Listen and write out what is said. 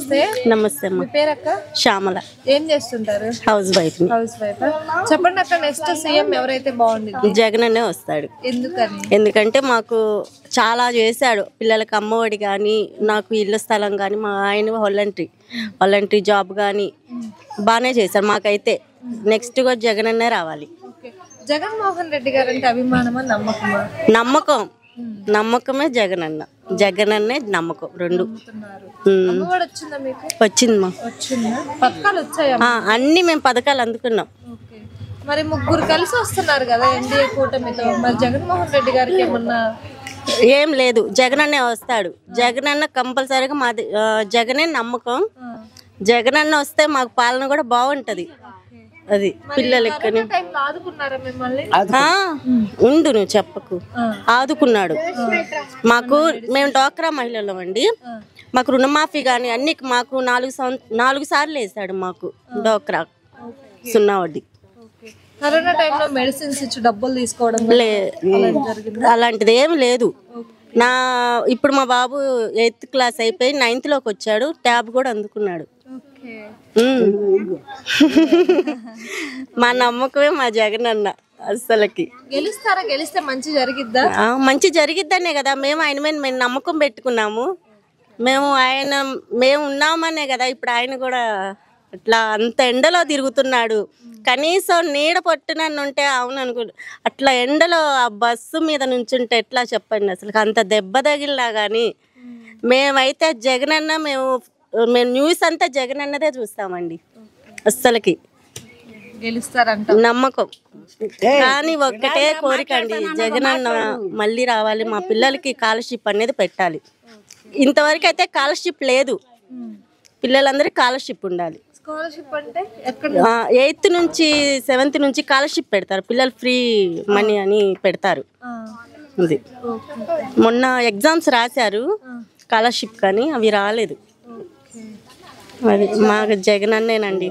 నమస్తే. నమస్తే అమ్మ. మీ పేరక్క? శ్యామల. ఏం చేస్తుంటారు? House wife. House wife. చెప్పండి అక్క, నెక్స్ట్ సీఎం ఎవరైతే బాగుంటుంది? జగన్ అనే వస్తాడు. ఎందుకని? ఎందుకంటే మాకు చాలా చేశాడు. పిల్లలకి అమ్మఒడి కానీ, నాకు ఇల్లు స్థలం కానీ, మా ఆయన వాలంటరీ జాబ్ కానీ బాగానే చేశారు మాకైతే. నెక్స్ట్ కూడా జగన్ అన్నే రావాలి. జగన్మోహన్ రెడ్డి గారు అంటే అభిమానమా నమ్మకమా? నమ్మకమే జగన్ అన్నే నమ్మకం రెండు. అమ్మఒడి వచ్చిందా మీకు? వచ్చిందమ్మా. వచ్చిందా? పథకాలు వచ్చాయా? అన్ని మేము పథకాలు అందుకున్నాం. మరి ముగ్గురు కలిసి వస్తున్నారు కదా ఎన్డీఏ కూటమితో, మరి జగన్మోహన్ రెడ్డి గారికి ఏమన్నా? ఏం లేదు, జగన్ అన్నే వస్తాడు. జగన్ అన్న కంపల్సరీగా మాది జగనే నమ్మకం. జగన్ అన్న వస్తే మాకు పాలన కూడా బాగుంటది. అది పిల్లలకి ఉండు, నువ్వు చెప్పకు. ఆదుకున్నాడు మాకు. మేము డ్వాక్రా మహిళలు అండి. మాకు రుణమాఫీ కానీ అన్ని మాకు 4 సార్లు వేసాడు మాకు డ్వాక్రా సున్నా వడ్డీ. కరోనా టైంలో మెడిసిన్స్ ఇచ్చి డబ్బులు తీసుకోవడం అలాంటిది ఏం లేదు. ఇప్పుడు మా బాబు 8th క్లాస్ అయిపోయి 9th లోకి వచ్చాడు. ట్యాబ్ కూడా అందుకున్నాడు. మా నమ్మకమే మా జగన్ అన్న. అసలుకి గెలుస్తారా? గెలిస్తే మంచి జరిగిద్దా? మంచి జరిగిద్దనే కదా మేము ఆయన మీద మేము నమ్మకం పెట్టుకున్నాము. మేము ఉన్నామనే కదా ఇప్పుడు ఆయన కూడా అట్లా అంత ఎండలో తిరుగుతున్నాడు. కనీసం నీడ పట్టునన్ను ఉంటే అవును అనుకో. అట్లా ఎండలో ఆ బస్సు మీద నుంచుంటే ఎట్లా చెప్పండి? అసలు అంత దెబ్బ తగిలినా కానీ మేమైతే జగన్ అన్న మేము న్యూస్ అంతా జగన్ అన్నదే చూస్తామండి. అస్సలకి గెలుస్తారంట నమ్మకం. కానీ ఒక్కటే కోరిక అండి, జగన్ అన్న మళ్ళీ రావాలి. మా పిల్లలకి స్కాలర్షిప్ అనేది పెట్టాలి. ఇంతవరకు అయితే స్కాలర్షిప్ లేదు. పిల్లలందరికీ స్కాలర్షిప్ ఉండాలి. 8th నుంచి 7th నుంచి స్కాలర్షిప్ పెడతారు. పిల్లలు ఫ్రీ మనీ అని పెడతారు. అది మొన్న ఎగ్జామ్స్ రాశారు స్కాలర్షిప్ కానీ అవి రాలేదు. అది మాకు జగన్ అన్నేనండి.